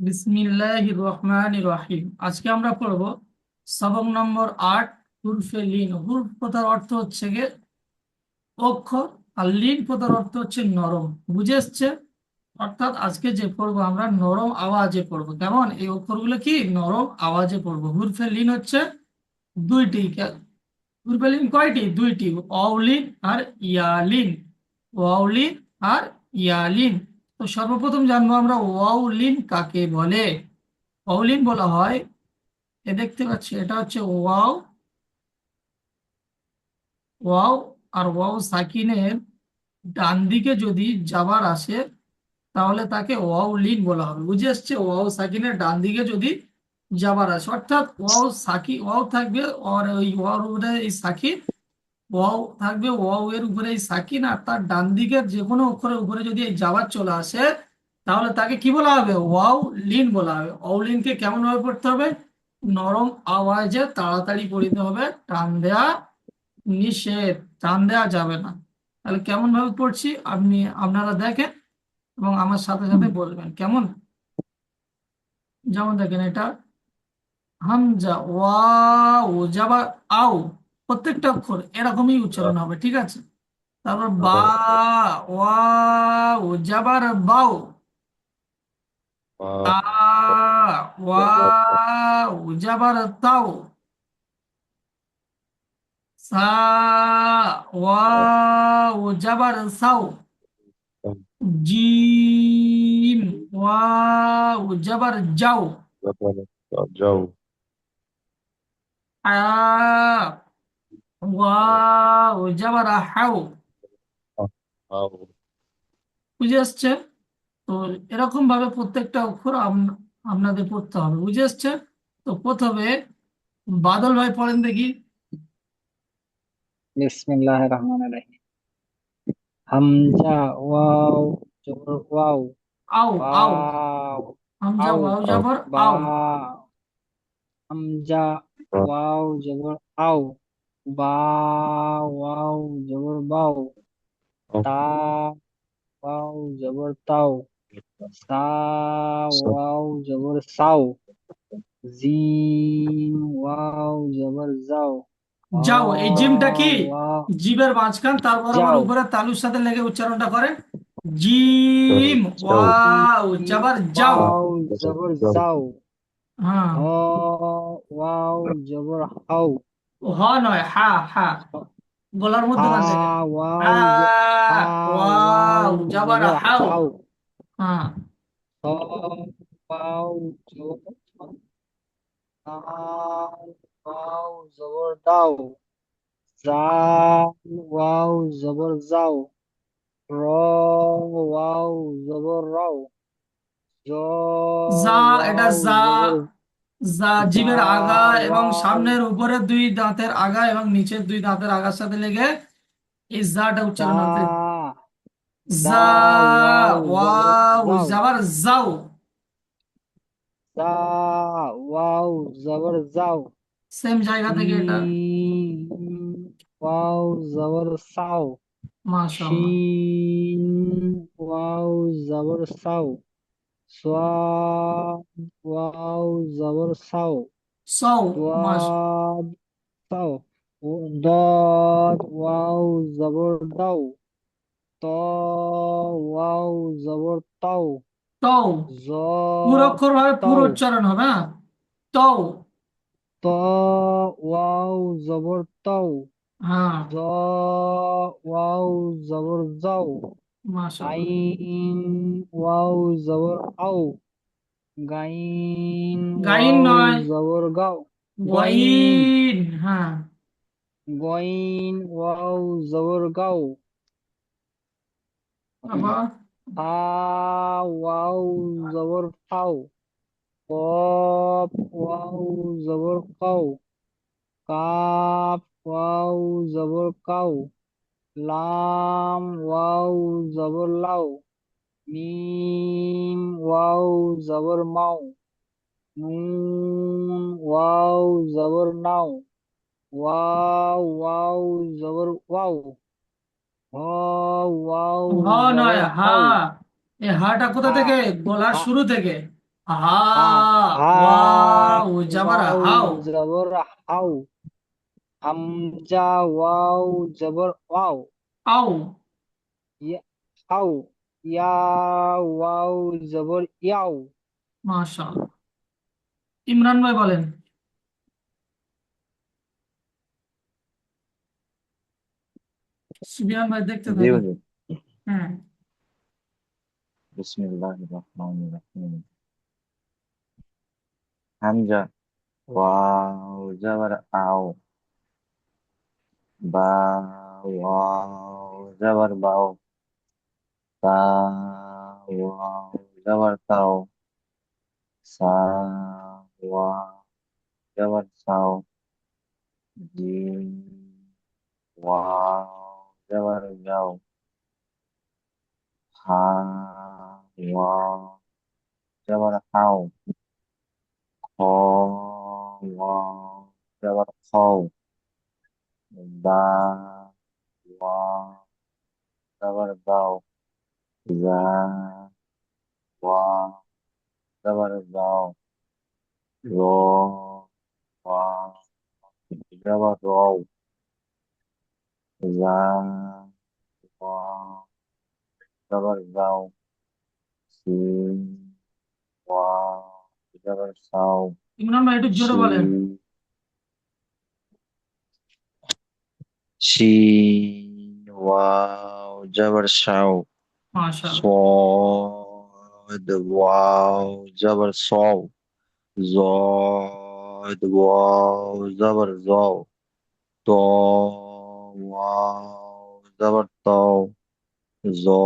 বিসমিল্লাহির রহমানির রহিম। আজকে আমরা পড়ব সবক নম্বর 8, হুরফে লিন। হুরফ কথার অর্থ হচ্ছে গিয়ে অক্ষর, আর লিন কথার অর্থ হচ্ছে নরম। বুঝে এসছে? অর্থাৎ আজকে যে পড়বো আমরা নরম আওয়াজে পড়বো। কেমন? এই অক্ষরগুলো কি নরম আওয়াজে পড়বো। হুরফে লিন হচ্ছে দুইটি। হুরফে লিন কয়টি? দুইটি, অউলিন আর ইয়ালিন। ওয়াউলিন আর ইয়ালিন। তো সর্বপ্রথম জানবো আমরা ওয়াউলিন কাকে বলে। ওয়াউলিন বলা হয়, দেখতে পাচ্ছি এটা হচ্ছে ওয়াও। ওয়াও আর ওয়াও সাকিনের ডান দিকে যদি জাবার আসে তাহলে তাকে ওয়াও লিন বলা হবে। বুঝে আসছে? ওয়াও সাকিনের ডান দিকে যদি জাবার আসে, অর্থাৎ ওয়াও সাকি, ওয়াও থাকবে আর ওই ওয়াও উপরে এই সাকিন, ওয়াও থাকবে, ওয়াও এর উপরে এই সাকিন, আর তার ডান দিকের যে কোনো অক্ষরের উপরে যদি এই জাবার চলে আসে তাহলে তাকে কি বলা হবে? ওয়াও লিন বলা হবে। ওয়াও লিনকে কেমন ভাবে পড়তে হবে? নরম আওয়াজে তাড়াতাড়ি পড়িতে হবে। টান দেয়া নিষেধ, টান দেওয়া যাবে না। তাহলে কেমন ভাবে পড়ছি আপনারা দেখেন এবং আমার সাথে সাথে বলবেন কেমন। যেমন দেখেন, এটা হামজা, ওয়াও যাবার আও, প্রত্যেকটা অক্ষর এরকমই উচ্চারণ হবে, ঠিক আছে? তারপর বা, ওয়াও যাবার বাও, তা, ওয়াও যাবার তাও, সা, ওয়াও যাবার সাও, জিম, ওয়াও যাবার যাও, যাও। আ, ওয়াও যাবার হাও। বুঝে আসছে? তো এরকম ভাবে প্রত্যেকটা অক্ষর আপনাদের পড়তে হবে। বুঝে আসছে? তো প্রথমে বাদল ভাই পড়েন দেখি। বিসমিল্লাহির রহমানির রহিম। হামজা ওয়াও জবর ওয়াও আও, আও, ওয়াও হামজা আও ওয়াও যাবার বা আও। হামজা ওয়াও জবর আও বা ওয়াও জবর বাও তা ওয়াও জবর তাও সা ওয়াও জবর সাও জিম ওয়াও জবর যাও ও যাও, এই জিমটা কি? ওয়াও জিবের মাঝখান, তার বরাবর যাও উপরে তালুর সাথে লেগে উচ্চারণটা করেন। জিম, ওয়াও যাবার যাও। ওয়াও জবর যাও হ্যাঁ, হ ওয়াও জবর হাও ও হ নয়, হা, হা, গলার হা মধ্যখান থেকে। হা, ওয়াও হা ওয়াও ওয়াও যাবার জবর হাও। হাও হ্যাঁ, হ ওয়াও জবর দাও ওয়াও জবর দাও জাল ওয়াও জবর যাও র ওয়াও জবর রাও জ যা, এটা ওয়াও যা। জবর যা জা জিভের আগা এবং ওয়াও সামনের উপরে দুই দাঁতের আগা এবং নিচের দুই দাঁতের আগার সাথে লেগে এই জাটা উচ্চারণ হবে। দা দা যা, ওয়াও জবর ওয়াও যাও যাবার যাও। দা ওয়াও জবর যাও সেম জায়গা থেকে এটা। সিন ওয়াও জবর সাও মাশাআল্লাহ। শিন ওয়াও জবর সাও সোয়াদ ওয়াও জবর সাও সৌ, মাস দোয়াদ সাও দদ ওয়াও জবর দাও ত ওয়াও জবর তাও তৌ, জ পুরোক্ষর ভাবে পুরো তাও উচ্চারণ হবে, হ্যাঁ। তৌ। ত ওয়াও জবর তাও হ্যাঁ, জ ওয়াও জবর যাও মাশাআল্লাহ। আইন ওয়াও জবর আও গাইন গাইন ওয়াও নয়, জবর গাও গইন গইন, হ্যাঁ। গইন ওয়াও জবর গাও আবার হা ওয়াও জবর ফাও কফ ওয়াও জবর কাও কাফ ওয়াও জবর কাও লাম ওয়াও জবর লাও মিম ওয়াও জবর মাও নুন ওয়াও জবর নাও ওয়াও ওয়াও জবর ওয়াও হ ওয়াও হ নয়, জবর হা। হাও এই হাটা কোথা হা থেকে? গলার হা শুরু থেকে। হা, হা হা ওয়াও জবর ওয়াও হাও। জবর হাউ হামজা ওয়াও জবর ওয়াও আও। ইয়া হাউ ইয়া ওয়াও জবর ইয়াও মাশাআল্লাহ। ইমরান ভাই বলেন। সুবিয়ান ভাই দেখতে জি থাকেন। হুজুর। হ্যাঁ। বিসমিল্লাহির রহমানির রহিম। হামজা, ওয়াও জবর আও, বা ওয়াও জবর বাও, তা ওয়াও জবর তাও, সা ওয়াও জবর সাও, জিম ওয়াও জবর যাও, হা ওয়াও জবর হাও, খ ওয়াও জবর খাও, বা ওয়াও জবর দাও, যা ওয়াও জবর দাও, র ওয়াও জবর রও, যা ওয়াও জবর যাও, সিন ওয়াও জবর সাও, ইমরান ভাই একটু জোরে শি বলেন। شين واو جبر شاو، মাশাআল্লাহ। صاد واو جبر صاو، زاد واو جبر زاو، طا واو جبر طاو، زا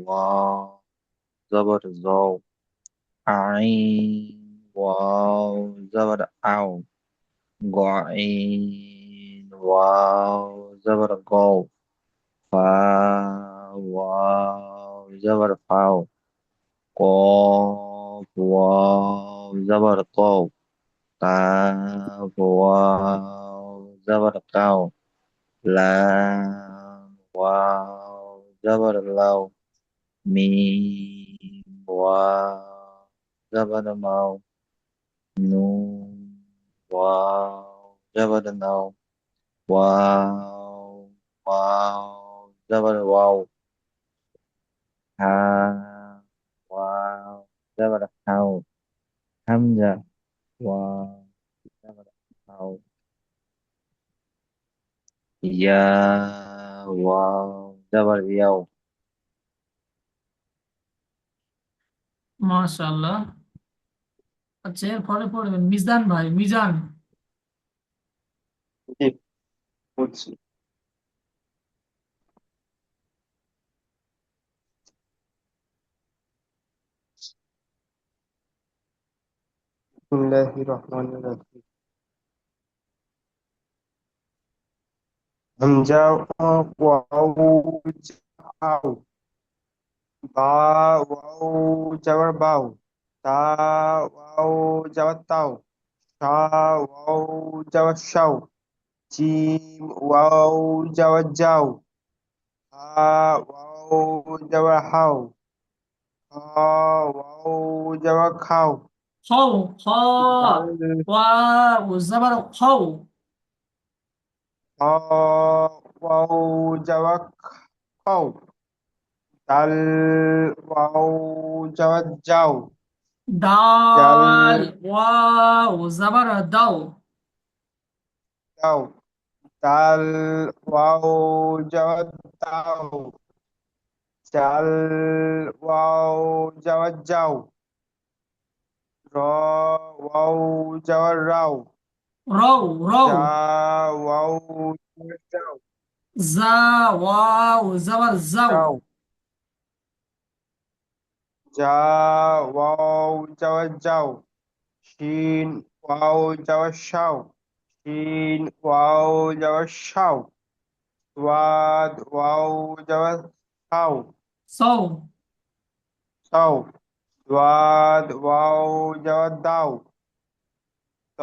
واو جبر زاو، عين واو جبر عو، غين واو جبر غاو، فا واو جبر فاو، قاف واو جبر قاو، قاف واو جبر قاو، لام واو جبر لاو، ميم واو جبر ماو، نون واو جبر ناو، واو واو جبر واو، ها واو جبر هاو، همزة واو جبر هاو، يا واو جبر ياو। মাশাআল্লাহ। আচ্ছা, এরপরে পড়বেন মিজান ভাই, মিজান। জি, বুঝছি। বিসমিল্লাহির রহমানির রহিম। হামজা ওয়াও আও, বা ওয়াও যাবার বাও, তা ওয়াও যাবার তাও, সা ওয়াও যাবার শাও, জিম ওয়াও যাবার যাও, হা ওয়াও যাবার হাও, হা ওয়াও যাবার খাও, খাও, খ, দাল ওয়াও জবর খাও। হা ওয়াও যাবার খাও, দাল ওয়াও যাবার যাও, জাল দাল, ওয়াও জবর দাও। দাও, দাল ওয়াও যাবার দাও, জাল ওয়াও যাবার যাও, র ওয়াও যাওয়ার রাও, রও, রও। যা ওয়াও যাওয়ার যাও, জা, ওয়াও জবর যাও। যাও, যা ওয়াও যাওয়ার যাও, শিন ওয়াও যাওয়ার শাও, শিন ওয়াও যাওয়ার শাও, ওয়াদ ওয়াও যাওয়ার শাও, সৌ। শাও, ওয়াদ ওয়াও যাওয়ার দাও, ত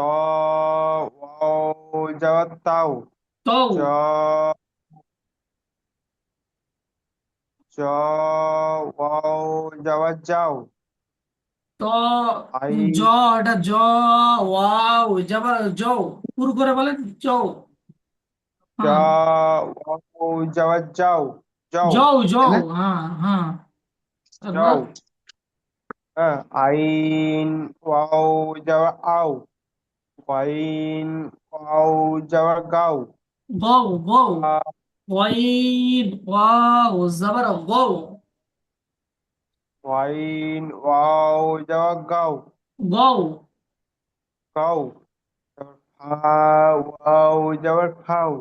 ওয়াও যাওয়ার তাও, তৌ। জ জ ওয়াও যাওয়ার যাও, তো আই জ, এটা জ, ওয়াও যাবার জৌ, পুরো করে বলেন জৌ। যা হ্যাঁ, ওয়াও যাওয়ার যাও যাও জৌ তাই জৌ, না? হ্যাঁ হ্যাঁ। তারপর যাও। হ্যাঁ, আইন ওয়াও যাওয়ার আও, ওয়াইন ওয়াও যাওয়ার গাও, গৌ গৌ, আ- ওয়াইন ওয়াও যাবার গৌ, ওয়াইন ওয়াও যাওয়ার গাও, গৌ। গাও। তারপর ফা ওয়াও যাওয়ার খাও,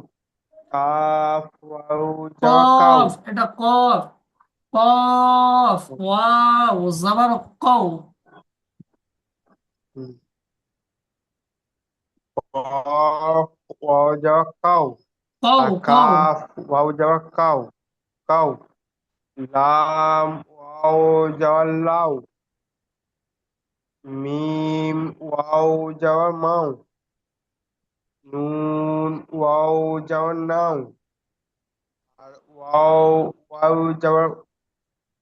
কাফ ওয়াও যাওয়ার কাও। কফ, এটা কফ, কফ ওয়াও যাবার কৌ, হুম। কফ ওয়াও যাওয়ার কাও, কৌ আর কৌ, কাফ ওয়াও যাওয়ার কাও, কাও। লাম ওয়াও যাওয়ার লাও, মিম ওয়াও যাওয়ার মাও, নুন ওয়াও যাওয়ার নাও, আর ওয়াও ওয়াও যাওয়ার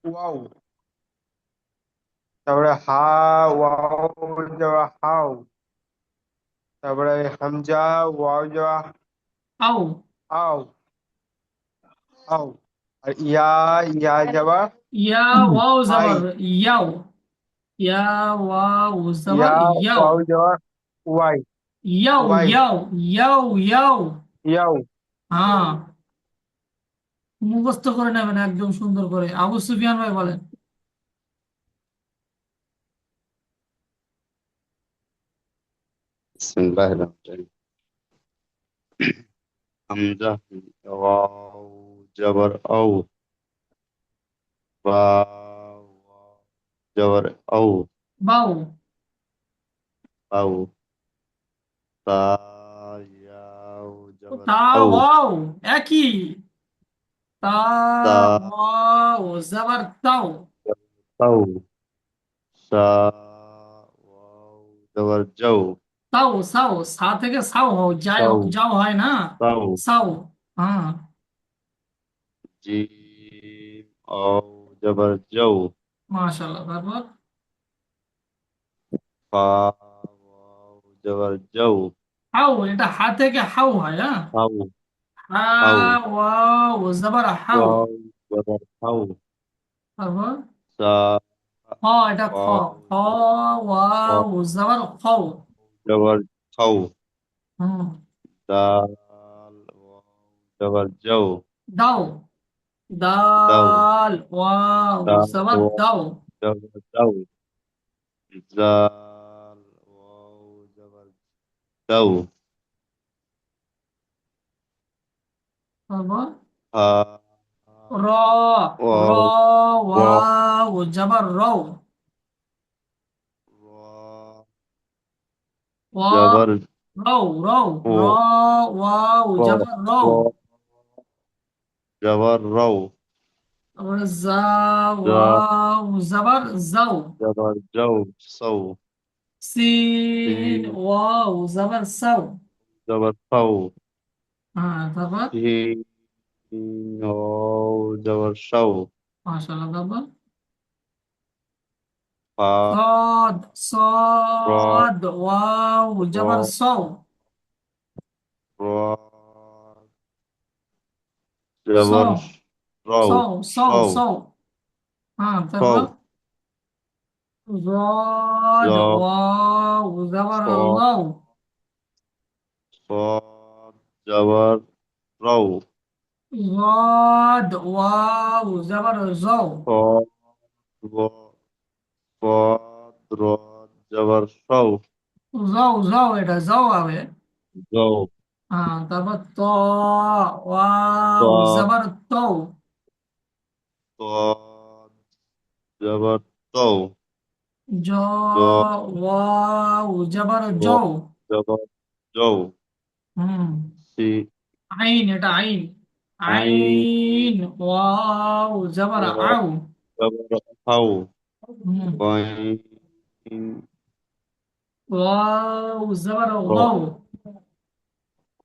ওয়াও। তারপরে হা ওয়াও যাওয়ার হাও, তারপরে হামজা ওয়াও যাওয়ার আও, আও, আও। আর ইয়া ইয়া যাওয়ার ইয়া ওয়াও হাই, যাবার ইয়াও, ইয়া ওয়াও যাবার ইয়া ইয়াও, ওয়াও যাওয়ার ওয়াই, ইয়াও ওয়াই, ইয়াও ইয়াও ইয়াও। ইয়াও। হ্যাঁ, মুখস্থ করে নেবেন একদম সুন্দর করে। আবু সুফিয়ান ভাই বলেন। বিসমিল্লাহির রহমানির রহিম। হামজা ওয়াও জবর আও, বা ওয়াও জবর আও, বাউ, আও, তা ইয়াও জবর তা আও, ওয়াও একই, তা তা ওয়াও যাবার তাও, তাও, সা ওয়াও জবর যাও, তাও সাও, সা থেকে সাও হও, যাও তাও, যাও হয় না, তাও, সাও। হ্যাঁ, জিম আও জবর যাও, মাশাআল্লাহ। তারপর ফা ওয়াও জবর যাও, হাউ, এটা হা থেকে হাউ হয়, হ্যাঁ। হাও, হা হাও, ওয়াও যাবার হাউ। ওয়াও জবর হাও, তারপর সা খ, এটা খ, ওয়াও খ ওয়াও যাবার খও। জবর খাও, হুম, দাল ওয়াও জবর যাও, দাও, দাও, দাল ওয়াও দাল যাবার ওয়াও দাও। জবর দাও, জাল ওয়াও জবর দাও, তারপর হা র, র ওয়াও র ওয়াও যাবার রও, র ওয়া জবর রও রও, ও র ওয়াও র যাবার রও। র জবর রও, তারপরে যা জা ওয়াও যাবার যাও, জবর যাও, সৌ, সিন সিন ওয়াও যাবার সাও। জবর সাউ, হ্যাঁ, তারপর শিন ওয়াও জবর সাউ, মাশাআল্লাহ। তারপর ফা صاد র صاد واو جبر র صو، র صو জবর রও, صو صو সৌ, صو। হ্যাঁ, সৌ, তারপর ضاد জ واو جبر صاد لو، صاد جبر رو، ضاد واو جبر زو، صاد و- صاد را جبر شو، زو زو এটা জও হবে। جو হ্যাঁ, তারপর ত ওয়াও صاد জবর তো, صاد جبر تو، জ جو ওয়াও জবর رو জৌ। جبر جو، হুম, سي আইন, এটা আইন, عين আইন ওয়াও যাবার واو আও। جبر هو، হুম, وين ওয়াও যাবার رو গৌ,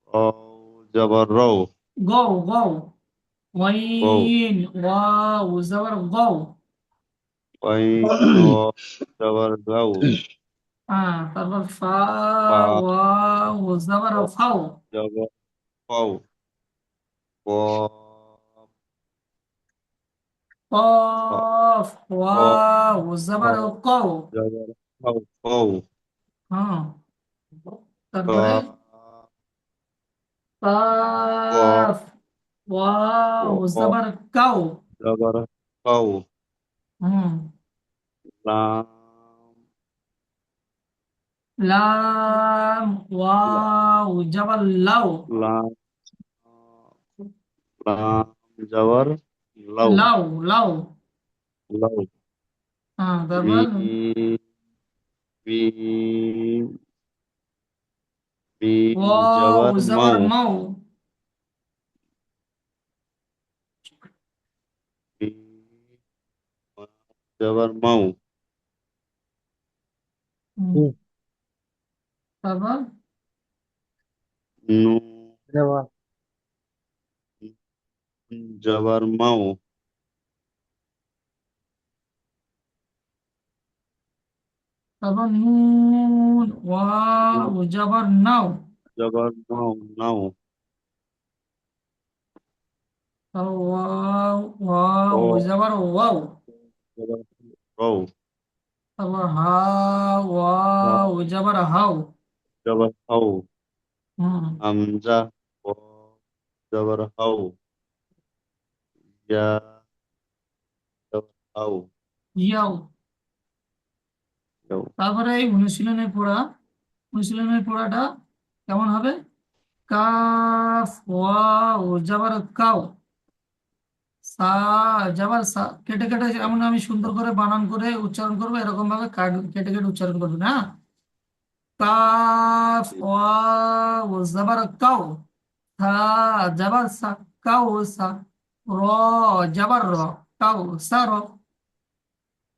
رو جبر رو، গৌ গৌ, رو ওয়াইন ওয়াও যাবার গৌ, পাইন জবর গাউ হ্যাঁ, তারপর ফা ফা ওয়াও জাবার ফাও, জবর ফাউ কফ কফ ওয়াও জাবার কও। জবর ফাউ ফাউ হ্যাঁ, তারপরে কাফ কফ কাফ ওয়াও কফ জাবার কাও। জবর কাউ হুম, লাম লাম ওয়াও জাবার লাও। লাম লাম জবর লাউ লাও লাও। লাউ হ্যাঁ, তারপর মিম মিম মিম ওয়াও জবর জাবার মাউ মাও। মিম জবর মাউ হুম, হুম, তারপর নুন জবর জবর মাউ তারপর নুন নুন ওয়াও জাবার নাও। জবর নাউ নাউ তারপর ওয়াও ও ওয়াও জাবার ওয়াও। জবর রৌ তারপর হা হা ওয়াও জাবার হাও। জবর হাউ হুম, হামজা ও জবর হাউ ইয়া জবর হাউ ইয়াও। ইয়াউ তারপরে এই অনুশীলনের পড়াটা কেমন হবে? কাফ ওয়াও জাবার কাও, সা যাবার সা, কেটে কেটে এমন আমি সুন্দর করে বানান করে উচ্চারণ করবো, এরকম ভাবে কেটে কেটে উচ্চারণ করবেন, হ্যাঁ। কাফ ওয়াও জাবার কাও, সা যাবার সা, কাও সা, র যাবার র, কাও সা র।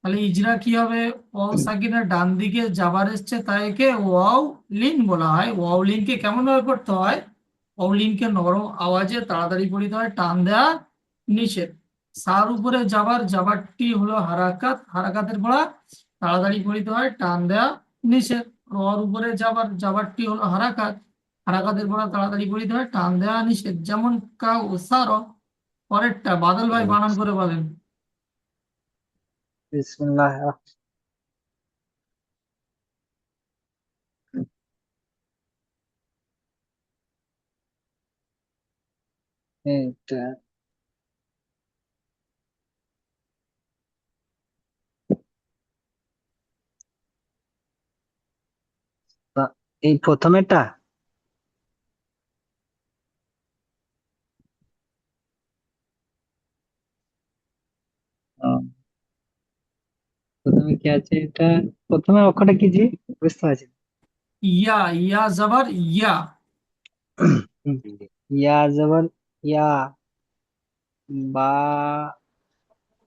তাহলে ইজরা কি হবে? ওয়াও সাকিনের ডান দিকে যাবার এসছে, তাই একে ওয়াও লিন বলা হয়। ওয়াও লিনকে কেমন ভাবে পড়তে হয়? ওয়াও লিনকে নরম আওয়াজে তাড়াতাড়ি পড়তে হয়, টান দেওয়া নিষেধ। সার উপরে যাবার, যাবারটি হলো হারাকাত, হারাকাতের পড়া তাড়াতাড়ি পড়তে হয়, টান দেওয়া নিষেধ। রর উপরে যাবার, যাবারটি হলো হারাকাত, হারাকাতের পড়া তাড়াতাড়ি পড়তে হয়, টান দেওয়া নিষেধ। যেমন কাউ সার। পরেরটা বাদল ভাই বানান করে বলেন। বিসমিল্লাহ এটা এই প্রথমেটা আহ, প্রথমে কি আছে এটা? প্রথমে অক্ষরটা কি জি? বুঝতে পারছি না। ইয়া, ইয়া জবর ইয়া। হুম, ইয়া জবর ইয়া, বা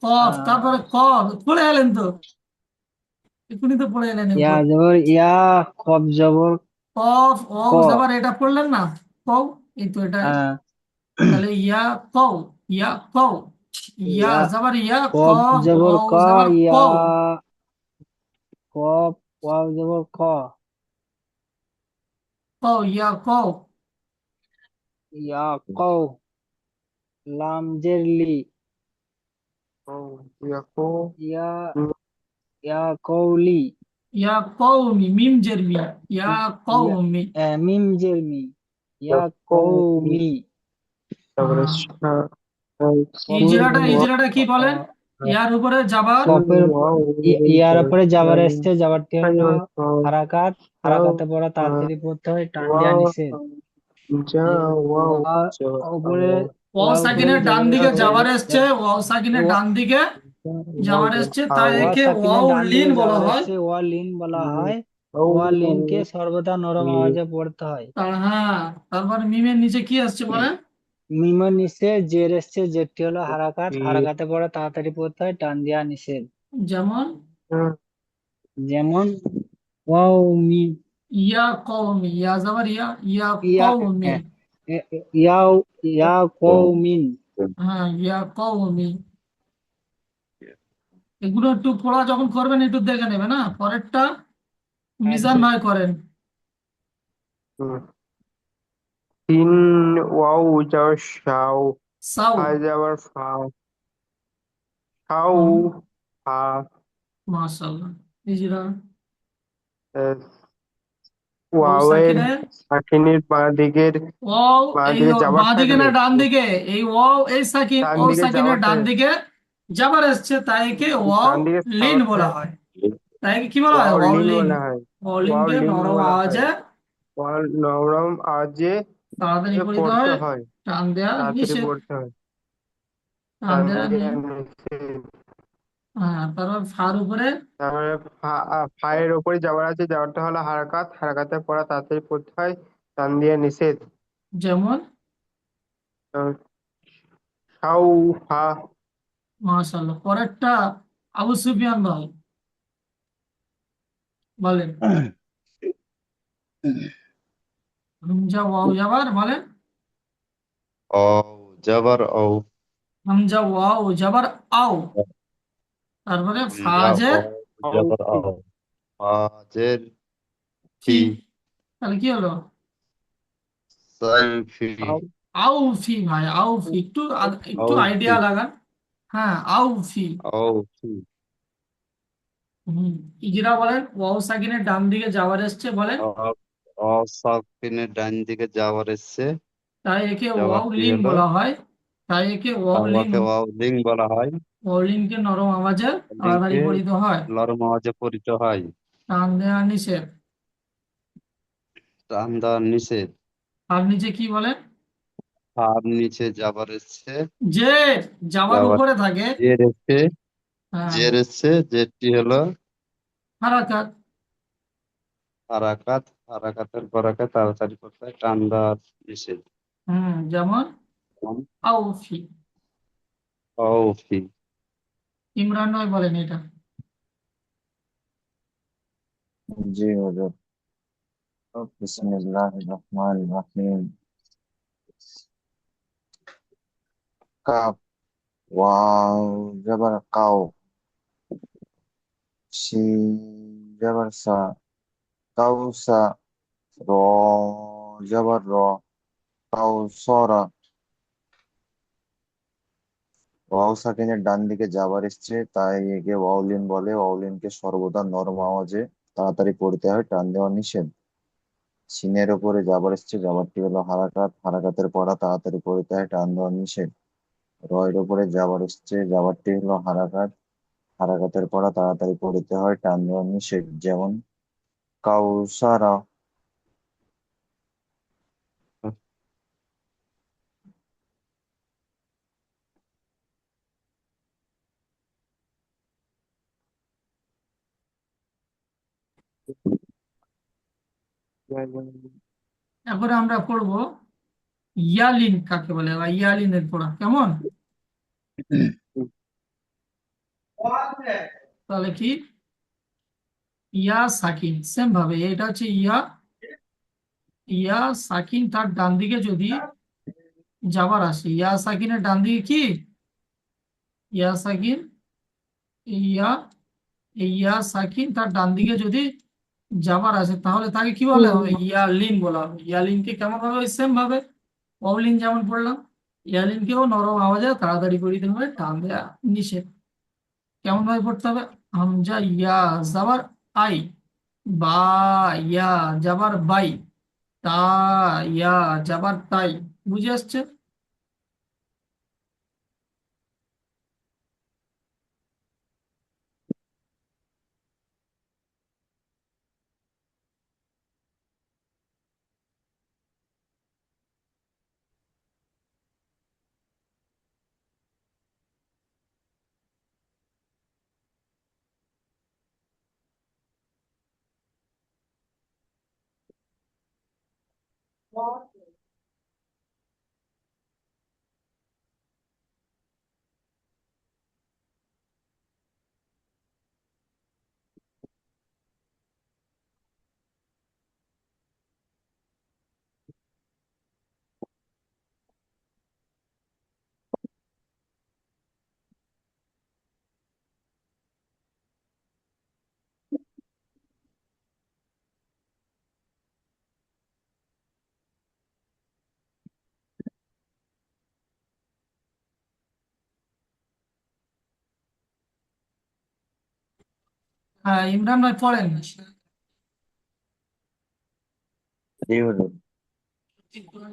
কফ, আহ, তারপরে কফ পড়ে এলেন তো, এখনই তো পড়ে এলেন ইয়া উপর। জবর ইয়া, কব জবর কফ ও ক, জবর, এটা পড়লেন না? কও, এই তো এটা। আহ, তাহলে ইয়া কও, ইয়া কও, ইয়া ইয়া জবর ইয়া, কব কফ ও জবর ক, জবর ইয়া কও। কব ওয়াও জবর ক, কও ইয়া কও। ইয়া কও, লাম জের লি, ও ইয়াকো ইয়া ইয়া কৌলি, ইয়া কওমি, মিম জেরমি, ইয়া ইয়া কওমি। মিম জের মি, ইয়া ইয়াকো কৌমি। তারপরে হ্যাঁ, কপের ইজরাটা, উপরে ইজরাটা কি বলেন? ইয়ার উপরে যাবার, কপের ইয়ার উপরে যাবার এসছে, যাবারটি হলো হারাকাত, হারাকাতে পড়া তাড়াতাড়ি পড়তে হয়, টান দেওয়া নিষেধ। ওয়া উপরে ওয়াও ওয়া উপরে সাকিনের ডান যাবার দিকে এসছে, যাবার এসছে, ওয়াও সাকিনের ডান দিকে যাবার এসছে, তাই ওয়া একে সাকিনের ওয়াও ডান লিন দিকে বলা যাবার হয়। এসছে, ওয়া লিন বলা হয়। ওয়া লিনকে সর্বদা নরম আওয়াজে পড়তে হয়। হ্যাঁ, তারপর মিমের নিচে কি আসছে বলেন? মিমের নিচে জের এসছে, জেরটি হলো হারাকাত, হারাকাতে পড়া তাড়াতাড়ি পড়তে হয়, টান দেওয়া নিষেধ। যেমন যেমন ওয়াও মি, ইয়া কওমি, ইয়া যাবার ইয়া, ইয়া ইয়া কওমি। হ্যাঁ, ইয়াও ইয়া কৌমিন, হ্যাঁ, ইয়া কওমি। এগুলো একটু পড়া যখন করবেন একটু দেখে নেবে না, পরেরটা মিজান আচ্ছা। ভাই করেন। হুম। তিন ওয়াও যাওয়ার সাও, সাউ। ফা যাওয়ার ফা, সাউ, হুম, ফা, মাশাআল্লাহ। হিজরা। এস, ওয়াও ওয়াওয়ের সাকিনের সাকিনের ওয়াও, বাঁ এই দিকে বাঁ যাবার দিকে না থাকলে ডান দিকে? এই ওয়াও এই সাকিন, ডান ওয়াও দিকে সাকিনের যাওয়ার ডান দিকে যাবার এসছে, তাই একে ওয়াও ডান দিকে লিন যাওয়ার বলা থাকে হয়। তাই একে কি বলা হয়? ওয়াও ওয়াও লিন লিন। বলা হয়। ওয়াও ওয়াও লিনকে লিন নরম বলা হয়। আওয়াজে ওয়াও নরম আওয়াজে তাড়াতাড়ি পড়িতে পড়তে হয়, হয়, টান দেয়া তাড়াতাড়ি নিষেধ। পড়তে হয়। টান ডান দেয়া দিকে নেই। নিষেধ। হ্যাঁ, তারপর ফার উপরে। তারপরে ফায়ের ওপরে যাওয়ার আছে, যাওয়ারটা হলো হারাকাত, হারাকাতে পড়া তাড়াতাড়ি পড়তে হয়, ডান দিয়ে নিষেধ। যেমন আহ, সাউ, ফা। মাশাআল্লাহ। পরেরটা আবু সুফিয়ান ভাই বলেন। হামজা ওয়াও যাবার বলেন। অও যাবার অও, হামজা ওয়াও যাবার আও, তারপরে হামজা ফাজের অও যাবার আও, ফাজের ফি। ফি, তাহলে কি হলো? সাইন ফি, আউফি ভাই, আউফি। একটু একটু অও ফি, আইডিয়া লাগান। হ্যাঁ, আউফি। অও ফি, হম। ইজরা বলেন। ওয়াও সাকিনের ডান দিকে যাওয়ার এসছে বলেন, অসাকিনের ডান দিকে যাওয়ার এসছে, তাই একে ওয়াও যাওয়ারটি লিন হলো বলা হয়। তাই একে ওয়াও লিন। তাওয়াকে ওয়াও লিং বলা হয়। ওয়াও লিনকে নরম আওয়াজে তাড়াতাড়ি লিংকে পড়িতে হয়, নরম আওয়াজে পড়িত হয়, টান দেওয়া নিষেধ। টান দেওয়ার নিষেধ। আর নিচে কি বলেন? আর নিচে যাবার এসছে, যে যাওয়ার যাওয়ার উপরে থাকে। জের এসছে, হ্যাঁ, জের এসছে, জেরটি হলো হারাকাত। হারাকাত, হারাকাতের পরাকে তাড়াতাড়ি করতে হয়, টান দেওয়ার নিষেধ। যেমন আউফি। অউফি। ইমরান নয় বলেন এটা। জি হুজুর। বিসমিল্লাহির রহমানির রহিম। কাফ, ওয়াও জবর কাও, শিন জবর সা, কাউসা, র জবর র, কাউসরা। ওয়াও সাকিনের ডান দিকে যাবার এসছে, তাই একে ওয়াউলিন বলে। ওয়াউলিনকে সর্বদা নরম আওয়াজে তাড়াতাড়ি পড়তে হয়, টান দেওয়া নিষেধ। সিনের উপরে যাবার এসছে, যাবারটি হলো হারাকাত, হারাকাতের পড়া তাড়াতাড়ি পড়তে হয়, টান দেওয়া নিষেধ। রয়ের উপরে যাবার এসছে, যাবারটি হলো হারাকাত, হারাকাতের পড়া তাড়াতাড়ি পড়তে হয়, টান দেওয়া নিষেধ। যেমন কাউসারা। এরপরে আমরা পড়বো ইয়ালিন কাকে বলে, বা ইয়ালিনের পড়া কেমন। তাহলে কি? ইয়া সাকিন সেম ভাবে, এটা হচ্ছে ইয়া। ইয়া সাকিন তার ডান দিকে যদি যাবার আসে, ইয়া সাকিনের ডান দিকে কি? ইয়া সাকিন, ইয়া, এই ইয়া সাকিন তার ডান দিকে যদি যাবার আসে, তাহলে তাকে কি বলে হবে? ইয়ালিন বলা হবে। ইয়ালিনকে কেমন ভাবে? সেম ভাবে ওয়ালিন যেমন পড়লাম, ইয়ালিনকেও নরম আওয়াজে তাড়াতাড়ি পড়িতে হবে, টান দেয়া নিষেধ। কেমন ভাবে পড়তে হবে? হামজা ইয়া যাবার আই, বা ইয়া যাবার বাই, তা ইয়া যাবার তাই। বুঝে আসছে? হ্যাঁ, ইমরান ভাই পড়েন। জি হুজুর।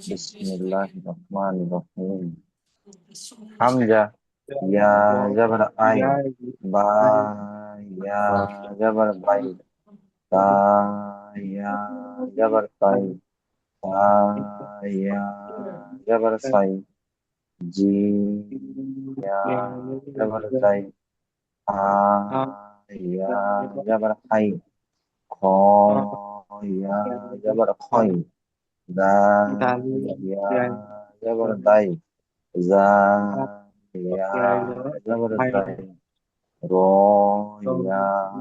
বিসমিল্লাহ রহমান রহিম। হামজা, ইয়া জবর আই, বা, ইয়া জবর বাই, তা, ইয়া জবর তাই, তা, ইয়া জবর সাই, জিম, ইয়া জবর জাই, হা, ইয়া জবর হাই, খ, ইয়া জবর খই, দাল, ইয়া জবর দাই, জা, ইয়া জবর জাই, র,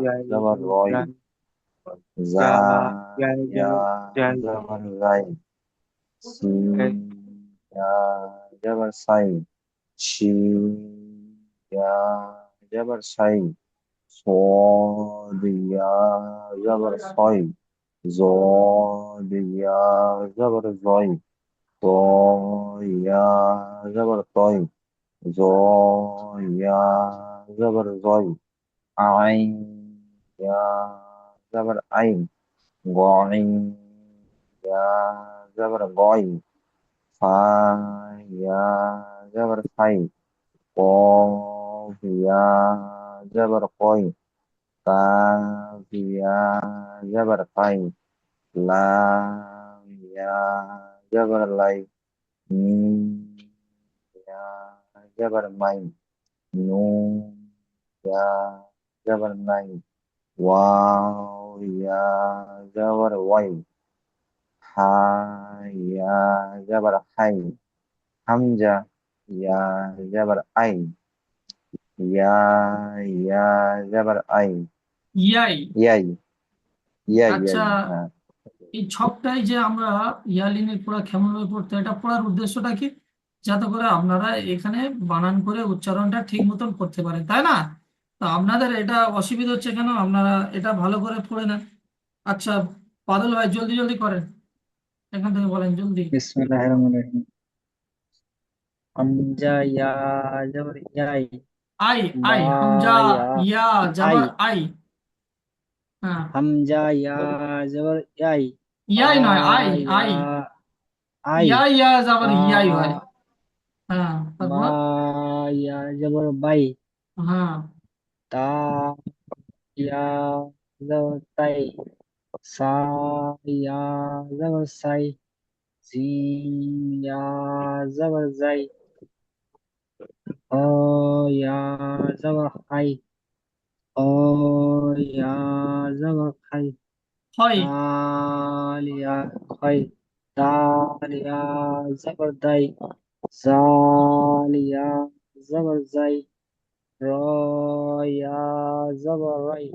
ইয়া জবর রয়, জা, ইয়া জবর রাই, সিন, ইয়া জবর সাই, শিন, ইয়া জবর সাই, صاد يا زبر صي، زاد يا زبر زي، طا يا زبر طي، زا يا زبر زي، عين يا زبر عين، غين يا زبر غي، فا يا زبر فاي، قاف يا زبر قي، كاف يا زبر قي، لام يا زبر لي، ميم يا زبر مي، نون يا زبر ني، واو يا زبر وي، حا يا زبر حي، حمزة يا زبر أي، يا زبر أي، ইয়াই। ইয়াই, ইয়াই আচ্ছা, ইয়াই, হ্যাঁ। এই ছকটাই যে আমরা ইয়ালিনের পড়া কেমন ভাবে পড়তে হয়, এটা পড়ার উদ্দেশ্যটা কি? যাতে করে আপনারা এখানে বানান করে উচ্চারণটা ঠিক মতন করতে পারেন, তাই না? তো আপনাদের এটা অসুবিধা হচ্ছে কেন? আপনারা এটা ভালো করে পড়ে নেন। আচ্ছা, বাদল ভাই জলদি জলদি করেন, এখান থেকে বলেন জলদি। বিসমিল্লাহির রহমানির রহিম। হামজা ইয়া জবর ইয়াই, আই, বা আই, হামজা, ইয়া ইয়া আই, যাবার আই। হ্যাঁ, হামজা ইয়া জবর ইয়াই, বা ইয়াই নয়, আই, ইয়া আই। আই, ইয়া ইয়া যাবার তা ইয়াই হয়। হ্যাঁ, বা তারপর। ইয়া জবর বাই, হ্যাঁ, তা ইয়া জবর তাই, সা ইয়া জবর সাই, জিম ইয়া জবর জাই, হ ইয়া জবর হাই, ও ইয়া জবর খাই, হয়। দালিয়া খাই, দালিয়া জবর দাই, জালিয়া জবর জাই, রয়া জবর রাই,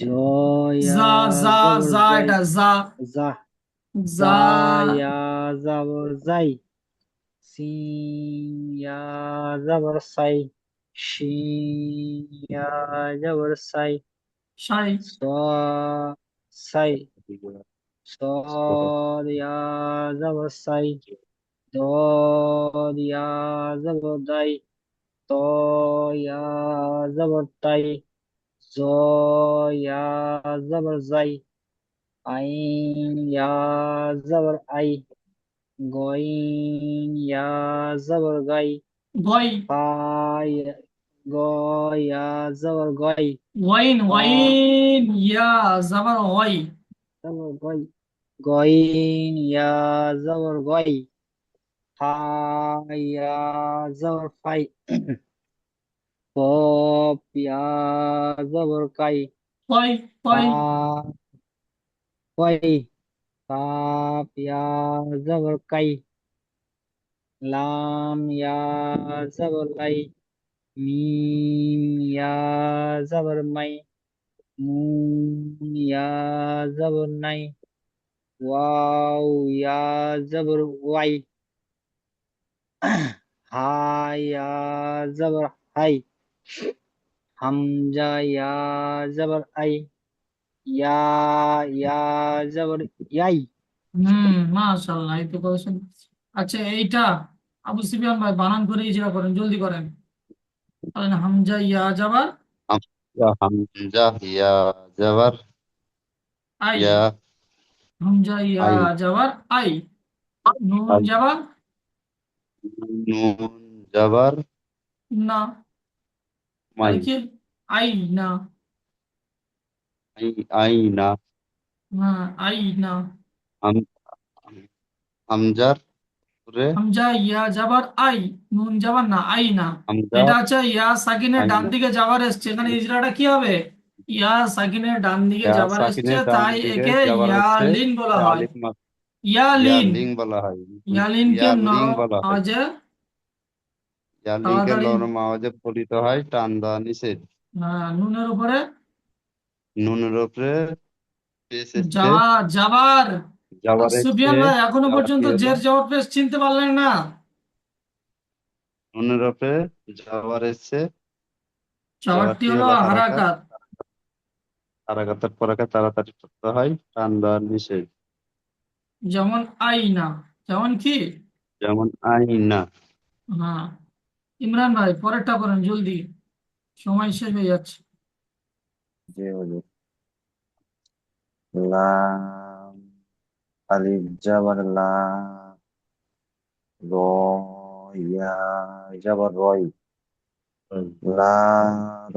জয়া যা, যা, জবর যা, জয়, এটা যা। জা, যা। জায়া জবর জাই, সিয়া জবর সাই, শিয়া জবর সাই, সাই। সাই, صاد يا زبر سي، ضاد يا زبر داي، طا يا زبر تاي، زا يا زبر زي، عين يا زبر اي، غين يا زبر غي، গই। فا غا يا زبر غي، ওয়াইন, فا ওয়াইন, ইয়া যাবার ওয়াই। زبر غي، غين يا زبر غي، يا زبر فاي، قاف يا زبر كاي، কই, কই। كاف كاي، كاف يا زبر كاي، لام يا زبر لاي، ميم يا زبر ماي، نون يا زبر ناي، واو يا زبر واي، ها يا زبر هاي، حمزة يا زبر أي، ইয়া ইয়া জবর ইয়াই। মাশাআল্লাহ, এই তো করেছেন। আচ্ছা, এইটা আবু সুফিয়ান ভাই বানান করে ইজরা করেন, জলদি করেন। বলেন হামজা ইয়া যাবার ইয়া হামজা, ইয়া জাবার, আই, ইয়া হামজা ইয়া আই, যাবার আই, নুন আই, যাবার নুন জাবার না, মাই, তাহলে কি আই না, আই, আই না, হ্যাঁ আই না, হাম হামজার পরে হামজা ইয়া যাবার আই, নুন যাবার না, আই না। হামজা, এটা হচ্ছে ইয়া সাকিনের আই ডান না। দিকে যাবার এসছে, এখানে ইজরাটা কি হবে? ইয়া সাকিনের ডান দিকে ইয়া যাবার এসছে, সাকিনের ডান তাই দিকে একে যাবার ইয়া হচ্ছে লিন বলা তাই হয়। আলিফ মাদ, ইয়া ইয়া লিন, লিঙ্ক বলা হয়। ইয়া লিনকে ইয়া লিঙ্ক নরম বলা হয়। আওয়াজে ইয়া লিঙ্কের তাড়াতাড়ি, নরম আওয়াজে পঠিত হয়, টান দেওয়া নিষেধ। নুনের উপরে নুনের উপরে পেশ এসছে, যাওয়া যাবার। যাবার এসছে, সুফিয়ান ভাই এখনো যাবারটি পর্যন্ত হলো জের জবর পেশ চিনতে পারলেন না? নুনের উপরে যাবার এসছে, জবাবটি যাবারটি হলো হলো হারাকাত। হারাকাত। হারাকাতের পরাকে তাড়াতাড়ি পড়তে হয়, টান দেওয়া নিষেধ। যেমন আইনা, যেমন কি, যেমন আইনা। হ্যাঁ। ইমরান ভাই পরেরটা করেন জলদি, সময় শেষ হয়ে যাচ্ছে। যে হলো লাম, আলিফ যাবার লা, র, ইয়া যাবার রয়, লা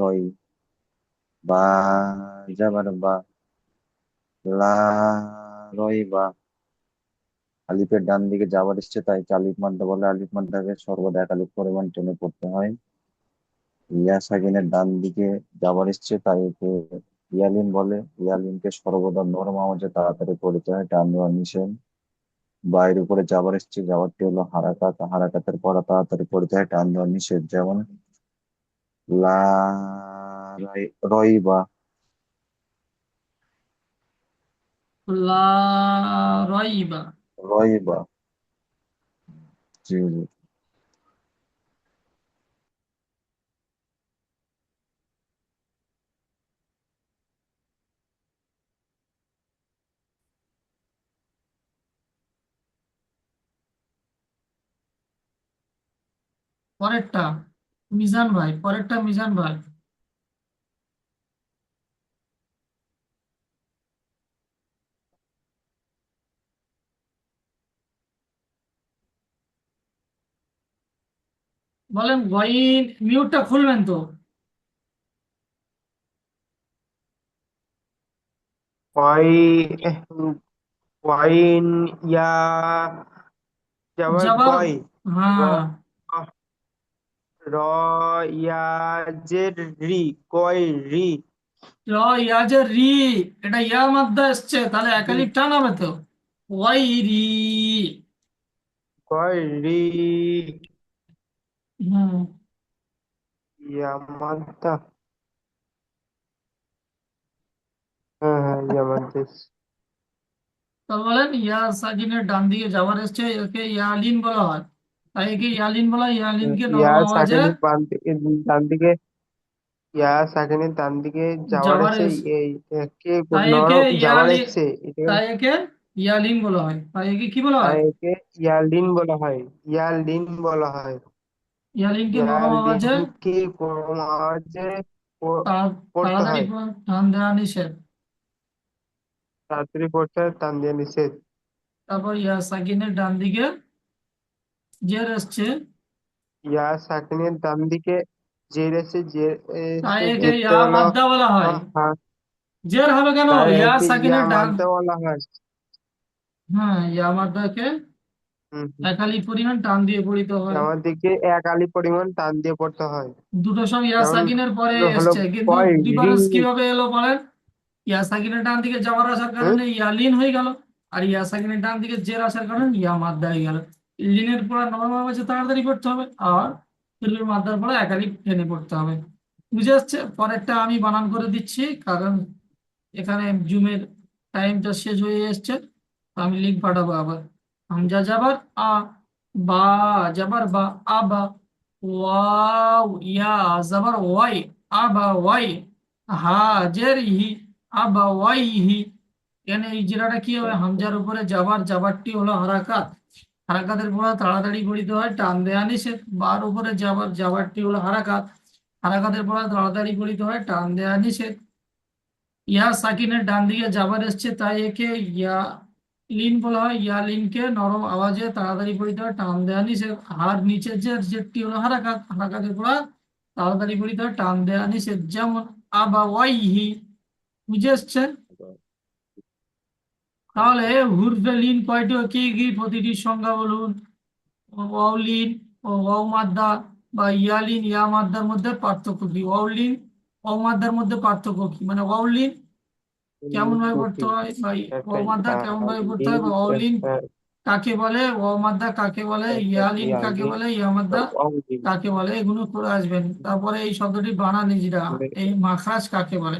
রয়, বা যাবার বা, লা রয় বা। আলিফের ডান দিকে যাবার এসছে তাই আলিফ মাদ্দা বলে, আলিফ মাদ্দাকে সর্বদা এক আলিফ পরিমাণ টেনে পড়তে হয়। ইয়া সাকিনের ডান দিকে যাবার এসছে তাই একে ইয়ালিন বলে, ইয়ালিনকে সর্বদা নরম আওয়াজে তাড়াতাড়ি পড়তে হয়, টান দেওয়া নিষেধ। বাইরের উপরে যাবার এসছে, যাবারটি হলো হারাকাত, হারাকাতের পড়া তাড়াতাড়ি পড়তে হয়, টান দেওয়া নিষেধ। যেমন লা রইবা, লা রাইবা। রইবা। জি জি। পরেরটা মিজান ভাই, পরেরটা মিজান ভাই। বলেন গয়িন, মিউটটা খুলবেন তো। ওয়াই ওয়াইন ইয়া যাবার যাবার, গয়, র, হ্যাঁ। র, ইয়া জের রি, গয় রি, র ইয়া যে রি, এটা ইয়া মাদ্দা এসছে, তাহলে রি, একালিফ টান হবে তো। ওয়াই রি। গয় রি, হুম। ইয়ামান্তা। হ্যাঁ হ্যাঁ ইয়ামান্তা। তো বলেন ইয়া সাকিনের ডান দিকে যাবার এসছে, একে ইয়ালিন বলা হয়, তাই একে ইয়ালিন বলা হয়। ইয়ালিনকে ইয়া নরম আওয়াজে সাকিনের ডান দিকে, ইয়া সাকিনের ডান দিকে যাওয়ার যাবার এসে এস, এই কে তাই একে নরম যাওয়ার ইয়ালি, এসছে এটা, তাই একে ইয়ালিন বলা হয়, তাই একে কি বলা তাই হয়? একে ইয়ালিন বলা হয়, ইয়ালিন বলা হয়। ইয়ালিনকে নরম আওয়াজে ইয়ালিনকে কোন আওয়াজে পড়তে তাড়াতাড়ি হয়, টান দেওয়া নিষেধ। তাড়াতাড়ি পড়তে হয়, টান দিয়ে নিষেধ। তারপর ইয়া সাকিনের ডান দিকে জের এসছে, ইয়া সাকিনের ডান দিকে জের এসে, জের তাই এসে, একে জেরটা ইয়া হলো মাদ্দা বলা হয়। হ্যাঁ, জের হবে কেন? তাই ইয়া একে ইয়া সাকিনের ডান, মানতে বলা হয়। হ্যাঁ ইয়া মাদ্দাকে হম হম। একালি পরিমাণ টান দিয়ে পড়িতে হয়। আমার দিকে এক আলি পরিমাণ টান দিয়ে পড়তে হয়। দুটো সব ইয়া যেমন সাকিনের পরে হলো এসছে, কিন্তু কয় রি, ডিফারেন্স কিভাবে এলো বলেন? ইয়া সাকিনের ডান দিকে যাওয়ার আসার হুম কারণে ইয়া লিন হয়ে গেল, আর ইয়া সাকিনের ডান দিকে জের আসার কারণে ইয়া মাদ্দা হয়ে গেল। লিনের পড়া নরমাল ভাবে তাড়াতাড়ি পড়তে হবে, আর ফিরের মাদ্দার পড়া একালি টেনে পড়তে হবে। বুঝে যাচ্ছে? পরেরটা আমি বানান করে দিচ্ছি, কারণ এখানে জুমের টাইমটা শেষ হয়ে এসছে। তো আমি লিঙ্ক পাঠাবো আবার। হামজা যাবার আ, বা যাবার বা, আবা, ওয়াও ইয়া যাবার ওয়াই, আবা ওয়াই, হা জের হি, আবা ওয়াই হি। এখানে এই জিরাটা কি হবে? হামজার উপরে যাবার, যাবারটি হলো হারাকাত, হারাকাতের পড়া তাড়াতাড়ি পড়িতে হয়, টান দেয়া নিষেধ। বার উপরে যাবার, যাবারটি হলো হারাকাত, হারাকাতের পরে তাড়াতাড়ি পড়িতে হয়, টান দেয়া নিষেধ। ইয়া সাকিনের ডান দিকে জাবার এসছে তাই একে ইয়া লিন বলা হয়। ইয়া লিনকে নরম আওয়াজে তাড়াতাড়ি পড়িতে হয়, টান দেয়া নিষেধ। হার নিচের যে জেরটি হলো হারাকাত, হারাকাতের পরে তাড়াতাড়ি পড়িতে হয়, টান দেয়া নিষেধ। যেমন আবা ওয়াইহি, বুঝে এসছে? তাহলে হুরফে লিন কয়টি ও কি কি প্রতিটির সংজ্ঞা বলুন। ওয়াউলিন ও ওয়াও মাদ্দা বা ইয়ালিন ইয়া মাদ্দার মধ্যে পার্থক্য কি? ওয়াউলিন ওয়াও মাদ্দার মধ্যে পার্থক্য কি? মানে ওয়াউলিন কেমন ভাবে পড়তে হয় বা ওয়াও মাদ্দা কেমন ভাবে পড়তে হয়, বা ওয়াউলিন কাকে বলে, ওয়াও মাদ্দা কাকে বলে, ইয়ালিন কাকে বলে, ইয়া মাদ্দা কাকে বলে, এগুলো করে আসবেন। তারপরে এই শব্দটি বানান ইজরা, এই মাখরাজ কাকে বলে?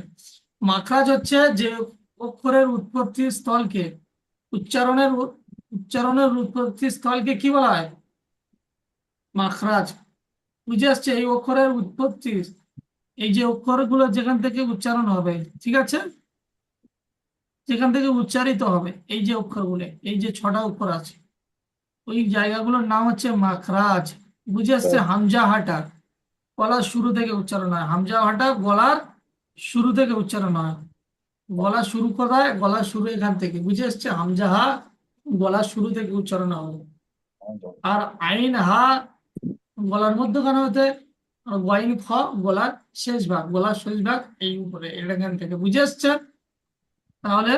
মাখরাজ হচ্ছে যে অক্ষরের উৎপত্তি স্থলকে, উচ্চারণের উৎপত্তি স্থলকে কি বলা হয়? মাখরাজ। বুঝে আসছে? এই অক্ষরের উৎপত্তি, এই যে অক্ষরগুলো যেখান থেকে উচ্চারণ হবে, ঠিক আছে, যেখান থেকে উচ্চারিত হবে, এই যে অক্ষরগুলো, এই যে 6টা অক্ষর আছে, ওই জায়গাগুলোর নাম হচ্ছে মাখরাজ। বুঝে আসছে? হামজা হাঁটা গলার শুরু থেকে উচ্চারণ হয়, হামজা হাঁটা গলার শুরু থেকে উচ্চারণ হয়। গলা শুরু কোথায়? গলার শুরু এখান থেকে, বুঝে আসছে? হামজা হা গলার শুরু থেকে উচ্চারণ হবে। আর আইন হা গলার মধ্যখানে হতে, আর ওয়াইন খ গলার শেষ ভাগ, গলার শেষ ভাগ এই উপরে এখান থেকে, বুঝে আসছে? তাহলে